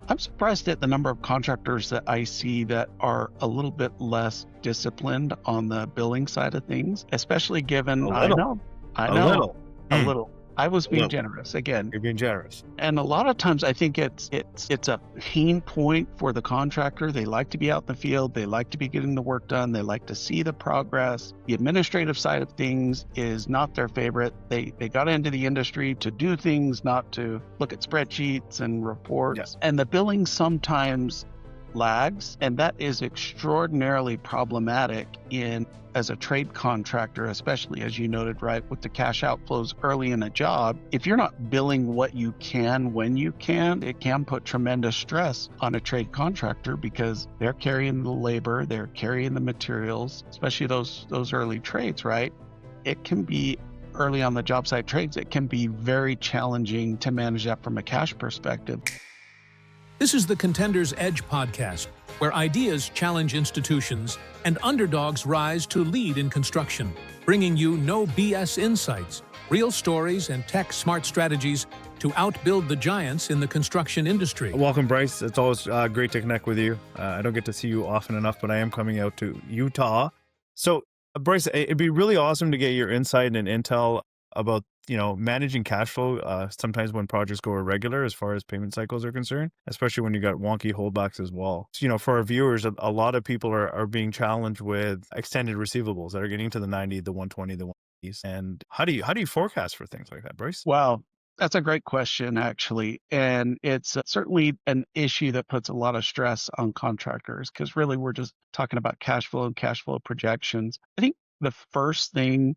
I'm surprised at the number of contractors that I see that are a little bit less disciplined on the billing side of things, especially A given little, I a know, little, a mm, little. I was a being little. generous again. You're being generous. And a lot of times I think it's a pain point for the contractor. They like to be out in the field, they like to be getting the work done, they like to see the progress. The administrative side of things is not their favorite. They got into the industry to do things, not to look at spreadsheets and Yeah. reports. And the billing sometimes lags, and that is extraordinarily problematic as a trade contractor, especially as you noted, right, with the cash outflows early in a job. If you're not billing what you can when you can, it can put tremendous stress on a trade contractor because they're carrying the labor, they're carrying the materials, especially those early trades, right? It can be early on the job site trades, it can be very challenging to manage that from a cash perspective. This is the Contender's Edge podcast, where ideas challenge institutions and underdogs rise to lead in construction, bringing you no BS insights, real stories, and tech-smart strategies to outbuild the giants in the construction industry. Welcome, Bryce. It's always great to connect with you. I don't get to see you often enough, but I am coming out to Utah. So, Bryce, it'd be really awesome to get your insight and intel about managing cash flow sometimes when projects go irregular as far as payment cycles are concerned, especially when you got wonky holdbacks as well. So, for our viewers, a lot of people are being challenged with extended receivables that are getting to the 90, the 120, the 180s. And how do you forecast for things like that, Bryce? Wow. That's a great question, actually. And it's certainly an issue that puts a lot of stress on contractors because really we're just talking about cash flow and cash flow projections. I think the first thing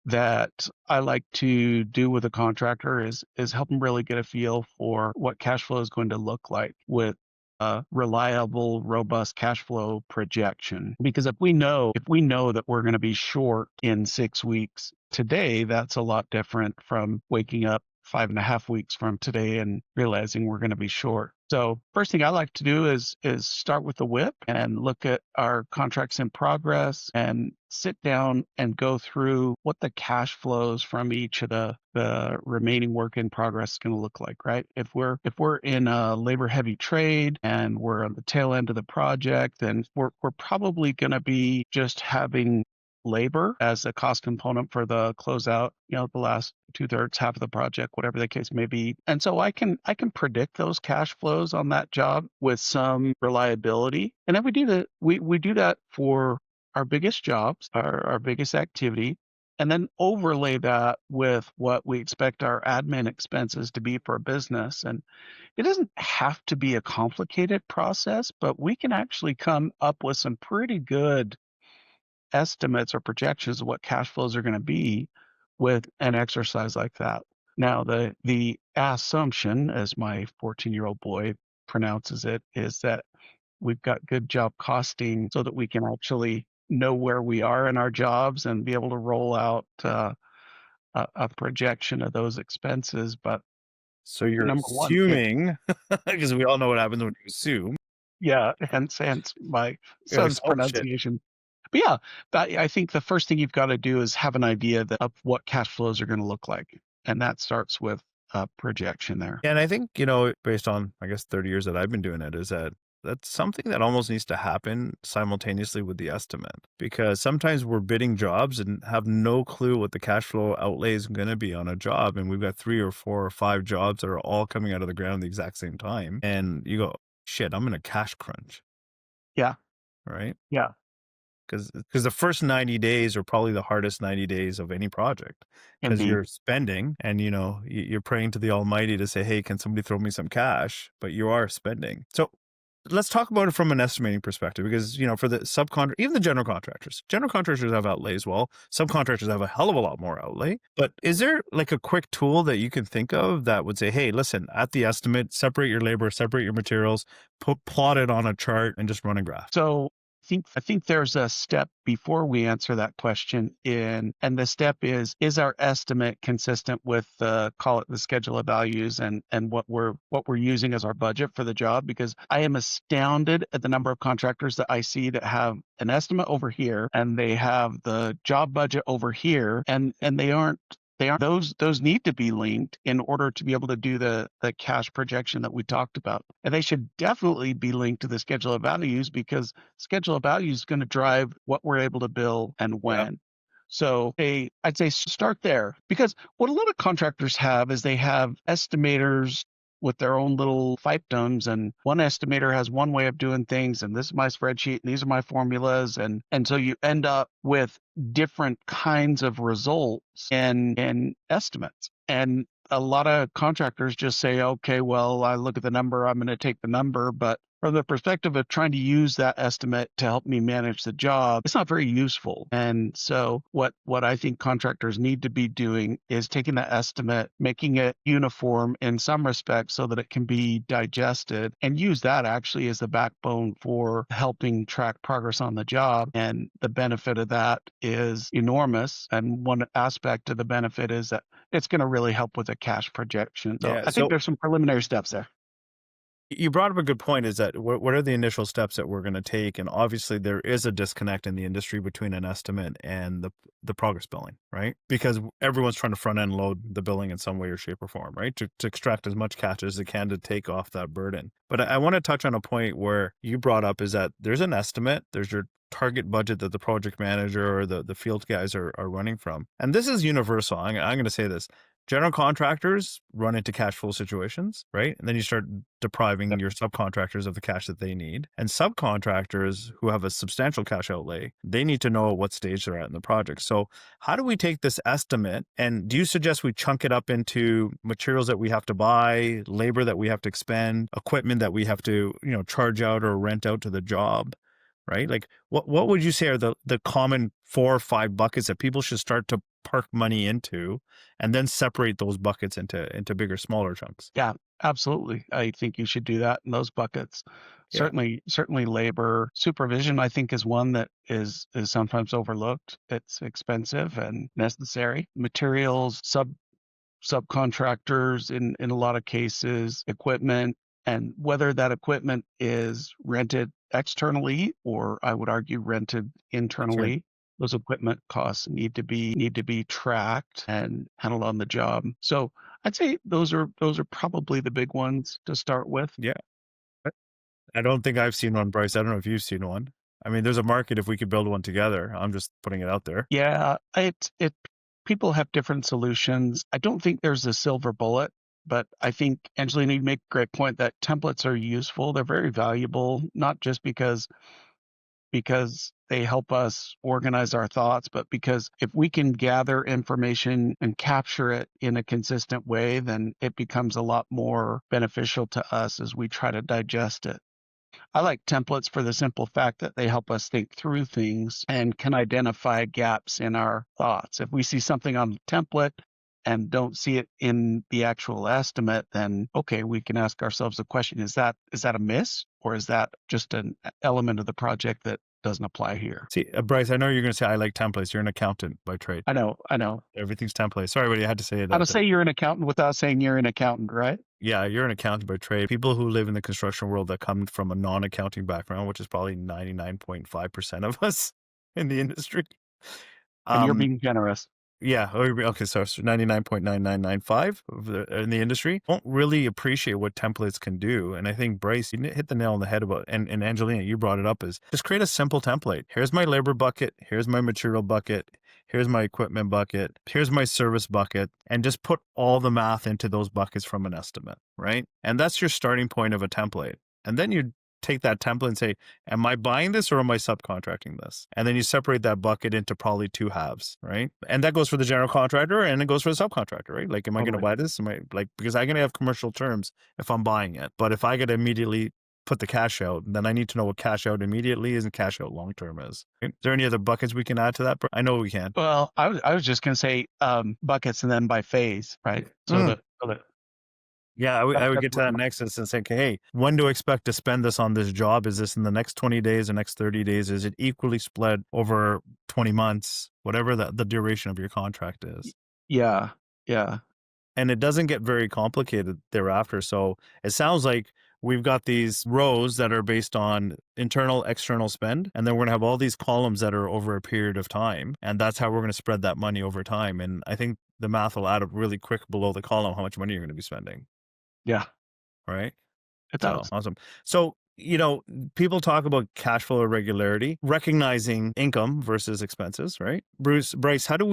that I like to do with a contractor is help them really get a feel for what cash flow is going to look like with a reliable, robust cash flow projection. Because if we know that we're going to be short in 6 weeks today, that's a lot different from waking up 5.5 weeks from today and realizing we're going to be short. So first thing I like to do is start with the WIP and look at our contracts in progress and sit down and go through what the cash flows from each of the remaining work in progress is going to look like, right? If we're in a labor heavy trade and we're on the tail end of the project, then we're probably going to be just having labor as a cost component for the closeout, the last 2/3, half of the project, whatever the case may be. And so I can predict those cash flows on that job with some reliability. And then we do that for our biggest jobs, our biggest activity, and then overlay that with what we expect our admin expenses to be for a business. And it doesn't have to be a complicated process, but we can actually come up with some pretty good estimates or projections of what cash flows are going to be with an exercise like that. Now, the assumption, as my 14-year-old boy pronounces it, is that we've got good job costing so that we can actually know where we are in our jobs and be able to roll out a projection of those expenses. But So you're number one, assuming, because we all know what happens when you assume. yeah, hence my son's Oh, shit. pronunciation. But yeah, I think the first thing you've got to do is have an idea of what cash flows are going to look like. And that starts with a projection there. And I think, based on, I guess, 30 years that I've been doing it, is that's something that almost needs to happen simultaneously with the estimate, because sometimes we're bidding jobs and have no clue what the cash flow outlay is going to be on a job. And we've got 3 or 4 or 5 jobs that are all coming out of the ground at the exact same time. And you go, shit, I'm in a cash crunch. Yeah. Right? Yeah. Because the first 90 days are probably the hardest 90 days of any project, because Indeed. you're spending and, you're praying to the Almighty to say, hey, can somebody throw me some cash? But you are spending. So let's talk about it from an estimating perspective, because, for the subcontractor, even the general contractors have outlay as well. Subcontractors have a hell of a lot more outlay. But is there like a quick tool that you can think of that would say, hey, listen, at the estimate, separate your labor, separate your materials, plot it on a chart and just run a graph? So I think there's a step before we answer that question and the step is our estimate consistent with call it the schedule of values and what we're using as our budget for the job? Because I am astounded at the number of contractors that I see that have an estimate over here and they have the job budget over here and they aren't They aren't those need to be linked in order to be able to do the cash projection that we talked about. And they should definitely be linked to the schedule of values because schedule of values is going to drive what we're able to bill and Yeah. when. So I'd say start there because what a lot of contractors have is they have estimators with their own little fiefdoms, and one estimator has one way of doing things, and this is my spreadsheet and these are my formulas, and so you end up with different kinds of results and estimates. And a lot of contractors just say, okay, well, I look at the number, I'm going to take the number. But from the perspective of trying to use that estimate to help me manage the job, it's not very useful. And so what I think contractors need to be doing is taking the estimate, making it uniform in some respects so that it can be digested, and use that actually as the backbone for helping track progress on the job. And the benefit of that is enormous. And one aspect of the benefit is that it's going to really help with the cash projection. So Yeah. I think there's some preliminary steps there. You brought up a good point, is that what are the initial steps that we're going to take? And obviously there is a disconnect in the industry between an estimate and the progress billing, right? Because everyone's trying to front end load the billing in some way or shape or form, right? To extract as much cash as they can to take off that burden. But I want to touch on a point where you brought up, is that there's an estimate, there's your target budget that the project manager or the field guys are running from. And this is universal. I'm going to say this. General contractors run into cash flow situations, right? And then you start depriving your subcontractors of the cash that they need. And subcontractors who have a substantial cash outlay, they need to know at what stage they're at in the project. So how do we take this estimate, and do you suggest we chunk it up into materials that we have to buy, labor that we have to expend, equipment that we have to, charge out or rent out to the job? Right? Like what would you say are the common 4 or 5 buckets that people should start to park money into, and then separate those buckets into bigger, smaller chunks? Yeah, absolutely. I think you should do that in those buckets. Yeah. Certainly labor supervision, I think, is one that is sometimes overlooked. It's expensive and necessary. Materials, subcontractors in a lot of cases, equipment, and whether that equipment is rented externally or I would argue rented Sure. internally. Those equipment costs need to be tracked and handled on the job. So I'd say those are probably the big ones to start with. Yeah. I don't think I've seen one, Bryce. I don't know if you've seen one. I mean, there's a market if we could build one together. I'm just putting it out there. Yeah, it people have different solutions. I don't think there's a silver bullet, but I think Angelina, you make a great point that templates are useful. They're very valuable, not just because they help us organize our thoughts, but because if we can gather information and capture it in a consistent way, then it becomes a lot more beneficial to us as we try to digest it. I like templates for the simple fact that they help us think through things and can identify gaps in our thoughts. If we see something on the template and don't see it in the actual estimate, then okay, we can ask ourselves the question, is that a miss, or is that just an element of the project that doesn't apply here? See, Bryce, I know you're going to say I like templates. You're an accountant by trade. I know. Everything's template. Sorry, buddy, I had to say How to that. say you're an accountant without saying you're an accountant, right? Yeah, you're an accountant by trade. People who live in the construction world that come from a non-accounting background, which is probably 99.5% of us in the industry. And you're being generous. Yeah. Okay. So 99.9995 in the industry don't really appreciate what templates can do. And I think, Bryce, you hit the nail on the head about, and Angelina, you brought it up, is just create a simple template. Here's my labor bucket. Here's my material bucket. Here's my equipment bucket. Here's my service bucket. And just put all the math into those buckets from an estimate, right? And that's your starting point of a template. And then you take that template and say, am I buying this or am I subcontracting this? And then you separate that bucket into probably 2 halves, right? And that goes for the general contractor and it goes for the subcontractor, right? Like, am I going to buy this? Because I'm going to have commercial terms if I'm buying it. But if I get to immediately put the cash out, then I need to know what cash out immediately is and cash out long term is. Is there any other buckets we can add to that? I know we can. Well, I was just going to say buckets and then by phase, right? Yeah, I would get to that next and say, okay, hey, when do I expect to spend this on this job? Is this in the next 20 days or next 30 days? Is it equally split over 20 months, whatever the duration of your contract is? Yeah. And it doesn't get very complicated thereafter. So it sounds like we've got these rows that are based on internal, external spend, and then we're going to have all these columns that are over a period of time. And that's how we're going to spread that money over time. And I think the math will add up really quick below the column how much money you're going to be spending, Yeah, right? it So does. awesome. So, people talk about cash flow irregularity, recognizing income versus expenses, right? Bryce, how do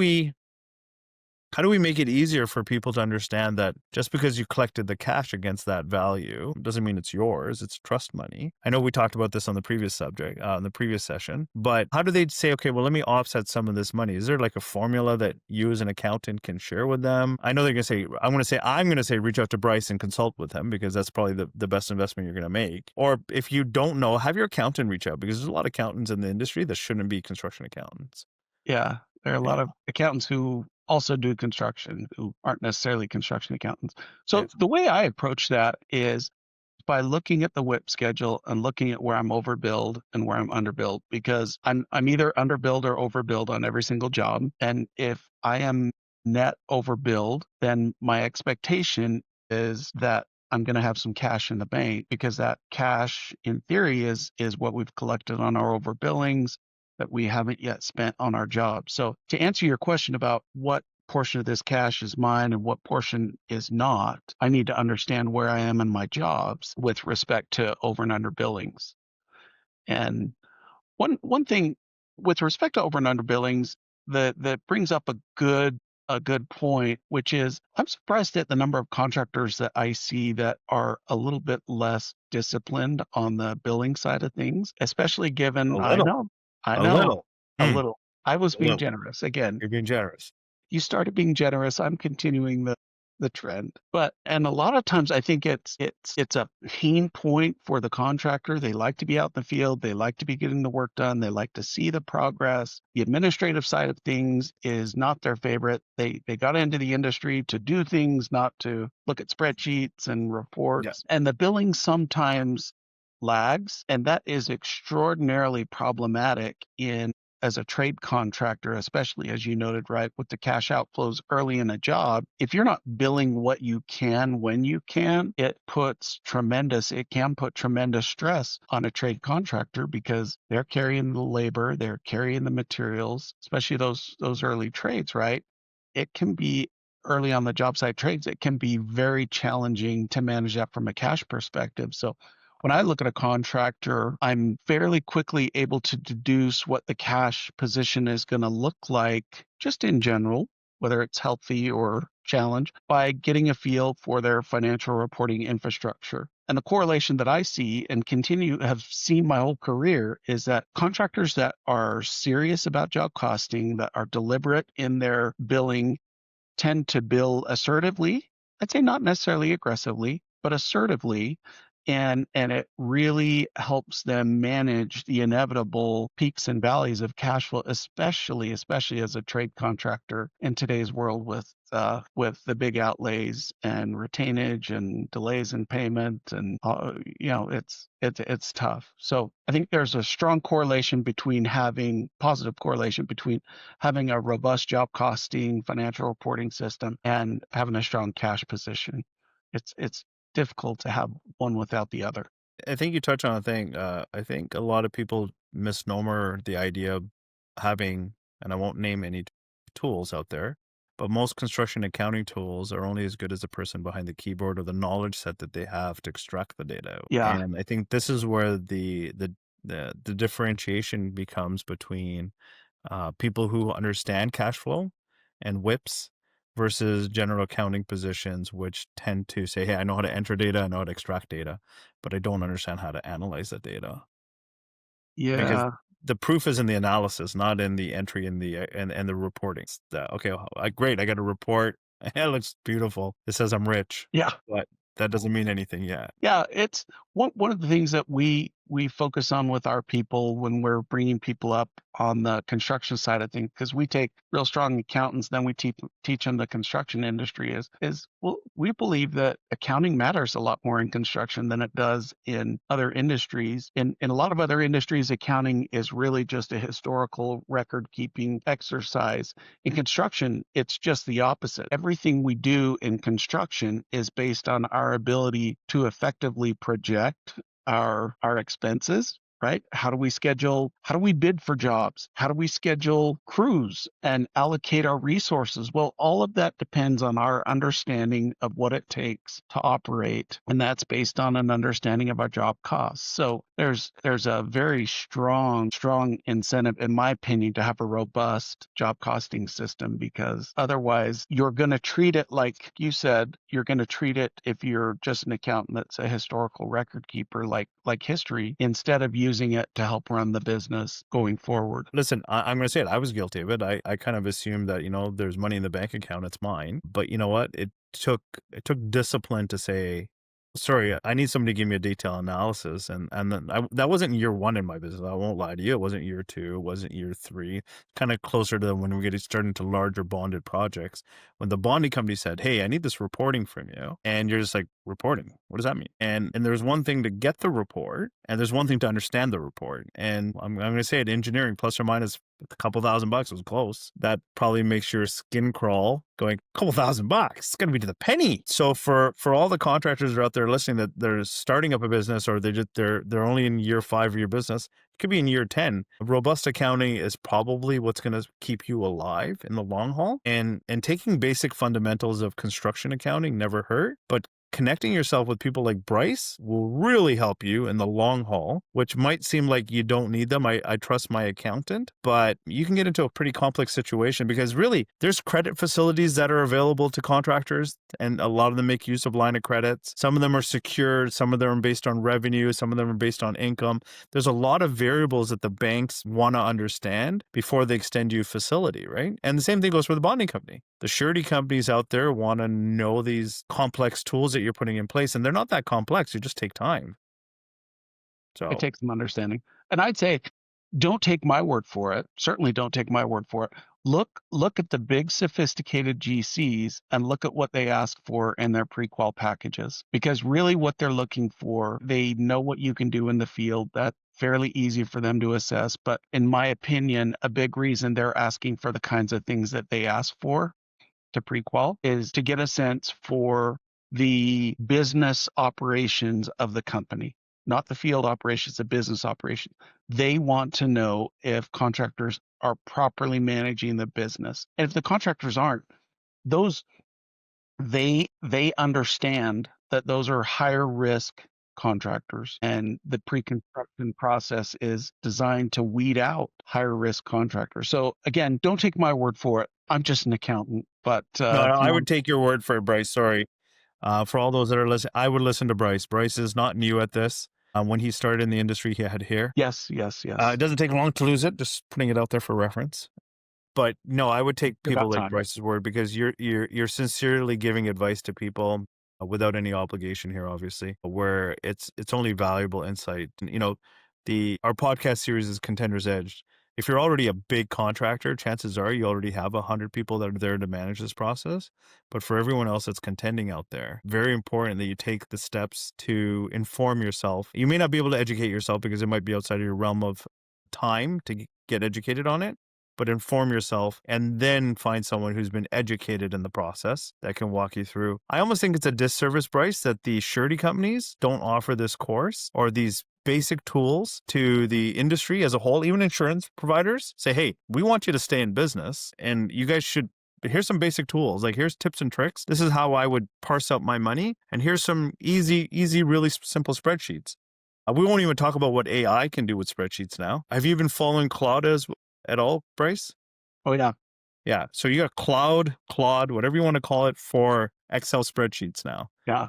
we make it easier for people to understand that just because you collected the cash against that value doesn't mean it's yours, it's trust money? I know we talked about this on the previous subject, in the previous session, but how do they say, okay, well, let me offset some of this money? Is there like a formula that you as an accountant can share with them? I know they're going to say, I'm going to say, reach out to Bryce and consult with him because that's probably the best investment you're going to make. Or if you don't know, have your accountant reach out because there's a lot of accountants in the industry that shouldn't be construction accountants. Yeah, there are a Yeah. lot of accountants who also do construction who aren't necessarily construction accountants. Yeah. So the way I approach that is by looking at the WIP schedule and looking at where I'm overbilled and where I'm underbilled, because I'm either underbilled or overbilled on every single job. And if I am net overbilled, then my expectation is that I'm going to have some cash in the bank, because that cash in theory is what we've collected on our overbillings that we haven't yet spent on our job. So to answer your question about what portion of this cash is mine and what portion is not, I need to understand where I am in my jobs with respect to over and under billings. And one thing with respect to over and under billings that brings up a good point, which is I'm surprised at the number of contractors that I see that are a little bit less disciplined on the billing side of things, especially A given little, I a know little, a little. I was a being little. generous again. You're being generous. You started being generous. I'm continuing the trend. But and a lot of times I think it's a pain point for the contractor. They like to be out in the field, they like to be getting the work done, they like to see the progress. The administrative side of things is not their favorite. They got into the industry to do things, not to look at spreadsheets and Yeah. reports. And the billing sometimes lags, and that is extraordinarily problematic in as a trade contractor, especially as you noted, right, with the cash outflows early in a job. If you're not billing what you can when you can, it can put tremendous stress on a trade contractor, because they're carrying the labor, they're carrying the materials, especially those early trades, right? It can be early on the job site trades, it can be very challenging to manage that from a cash perspective. So when I look at a contractor, I'm fairly quickly able to deduce what the cash position is going to look like just in general, whether it's healthy or challenge, by getting a feel for their financial reporting infrastructure. And the correlation that I see and have seen my whole career is that contractors that are serious about job costing, that are deliberate in their billing, tend to bill assertively. I'd say not necessarily aggressively, but assertively. And it really helps them manage the inevitable peaks and valleys of cash flow, especially as a trade contractor in today's world with the big outlays and retainage and delays in payment, and it's tough. So I think there's a strong positive correlation between having a robust job costing financial reporting system and having a strong cash position. It's difficult to have one without the other. I think you touch on a thing. I think a lot of people misnomer the idea of having, and I won't name any tools out there, but most construction accounting tools are only as good as the person behind the keyboard or the knowledge set that they have to extract the data out. Yeah. And I think this is where the differentiation becomes between people who understand cash flow and WIPs versus general accounting positions, which tend to say, hey, I know how to enter data, I know how to extract data, but I don't understand how to analyze the data. Because Yeah. the proof is in the analysis, not in the entry in the and the reporting. Okay, great, I got a report. It looks beautiful. It says I'm rich, Yeah. but that doesn't mean anything yet. Yeah, it's one of the things that we focus on with our people when we're bringing people up on the construction side of things, because we take real strong accountants, then we teach them the construction industry is well, we believe that accounting matters a lot more in construction than it does in other industries. In a lot of other industries, accounting is really just a historical record keeping exercise. In construction, it's just the opposite. Everything we do in construction is based on our ability to effectively project our expenses, right? How do we bid for jobs? How do we schedule crews and allocate our resources? Well, all of that depends on our understanding of what it takes to operate. And that's based on an understanding of our job costs. So there's a very strong incentive, in my opinion, to have a robust job costing system, because otherwise you're going to treat it like you said, you're going to treat it, if you're just an accountant that's a historical record keeper, like history, instead of using it to help run the business going forward. Listen, I'm going to say it. I was guilty of it. I kind of assumed that, there's money in the bank account, it's mine. But you know what? It took discipline to say, sorry, I need somebody to give me a detailed analysis. And then that wasn't year one in my business. I won't lie to you. It wasn't year two. It wasn't year three. Kind of closer to when we get started to larger bonded projects. When the bonding company said, hey, I need this reporting from you. And you're just like, reporting? What does that mean? And there's one thing to get the report, and there's one thing to understand the report. And I'm going to say it, engineering plus or minus a couple $1,000 was close. That probably makes your skin crawl going, couple $1,000. It's going to be to the penny. So for all the contractors that are out there listening that they're starting up a business, or they're only in year 5 of your business, it could be in year 10. Robust accounting is probably what's going to keep you alive in the long haul. And taking basic fundamentals of construction accounting never hurt, but connecting yourself with people like Bryce will really help you in the long haul, which might seem like you don't need them. I trust my accountant, but you can get into a pretty complex situation, because really there's credit facilities that are available to contractors, and a lot of them make use of line of credits. Some of them are secured, some of them are based on revenue, some of them are based on income. There's a lot of variables that the banks want to understand before they extend you a facility, right? And the same thing goes for the bonding company. The surety companies out there want to know these complex tools that you're putting in place, and they're not that complex. They just take time. So It takes some understanding. And I'd say, don't take my word for it. Certainly don't take my word for it. Look at the big sophisticated GCs and look at what they ask for in their pre-qual packages, because really what they're looking for, they know what you can do in the field. That's fairly easy for them to assess. But in my opinion, a big reason they're asking for the kinds of things that they ask for to pre-qual is to get a sense for the business operations of the company, not the field operations, the business operation. They want to know if contractors are properly managing the business. And if the contractors aren't, they understand that those are higher risk contractors, and the pre-construction process is designed to weed out higher risk contractors. So again, don't take my word for it. I'm just an accountant, but no, I would take your word for it, Bryce. Sorry. For all those that are listening, I would listen to Bryce. Bryce is not new at this. When he started in the industry, he had hair. Yes. It doesn't take long to lose it. Just putting it out there for reference. But no, I would take people like Bryce's word, because you're sincerely giving advice to people without any obligation here, obviously, where it's only valuable insight. And, our podcast series is Contender's Edge. If you're already a big contractor, chances are you already have 100 people that are there to manage this process. But for everyone else that's contending out there, very important that you take the steps to inform yourself. You may not be able to educate yourself because it might be outside of your realm of time to get educated on it, but inform yourself and then find someone who's been educated in the process that can walk you through. I almost think it's a disservice, Bryce, that the surety companies don't offer this course or these basic tools to the industry as a whole. Even insurance providers say, hey, we want you to stay in business, and you guys should, here's some basic tools. Like, here's tips and tricks. This is how I would parse out my money. And here's some easy, really simple spreadsheets. We won't even talk about what AI can do with spreadsheets now. Have you been following Claude at all, Bryce? Oh, yeah. Yeah. So you got Claude, whatever you want to call it, for Excel spreadsheets now. Yeah.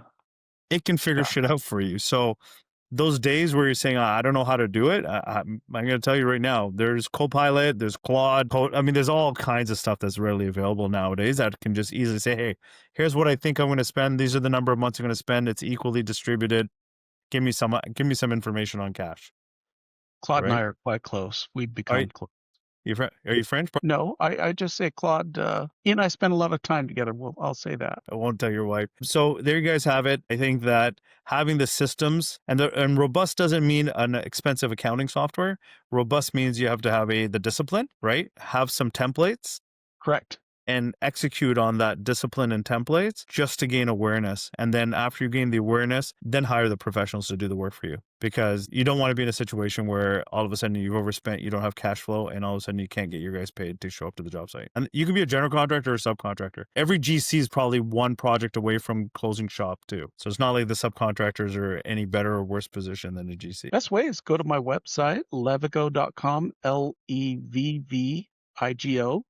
It can figure shit out for you. So those days where you're saying, I don't know how to do it, I'm going to tell you right now, there's Copilot, there's Claude. There's all kinds of stuff that's readily available nowadays that can just easily say, hey, here's what I think I'm going to spend. These are the number of months I'm going to spend. It's equally distributed. Give me some information on cash. Claude and I are quite close. We've become close. Are you friends? No, I just say Claude. He and I spend a lot of time together. I'll say that. I won't tell your wife. So there you guys have it. I think that having the systems and robust doesn't mean an expensive accounting software. Robust means you have to have the discipline, right? Have some templates. Correct. and execute on that discipline and templates just to gain awareness. And then after you gain the awareness, then hire the professionals to do the work for you, because you don't want to be in a situation where all of a sudden you've overspent, you don't have cash flow, and all of a sudden you can't get your guys paid to show up to the job site. And you can be a general contractor or a subcontractor. Every GC is probably one project away from closing shop too. So it's not like the subcontractors are any better or worse position than the GC. Best way is go to my website, levigo.com, Levvigo.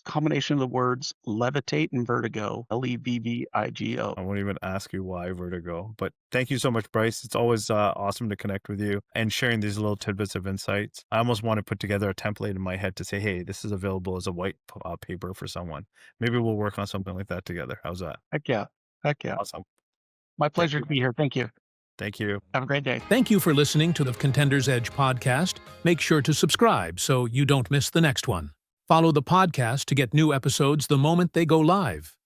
Combination of the words levitate and vertigo, Levvigo. I won't even ask you why vertigo, but thank you so much, Bryce. It's always awesome to connect with you and sharing these little tidbits of insights. I almost want to put together a template in my head to say, hey, this is available as a white paper for someone. Maybe we'll work on something like that together. How's that? Heck yeah. Awesome. My pleasure to be here. Thank you. Thank you. Have a great day. Thank you for listening to the Contender's Edge podcast. Make sure to subscribe so you don't miss the next one. Follow the podcast to get new episodes the moment they go live.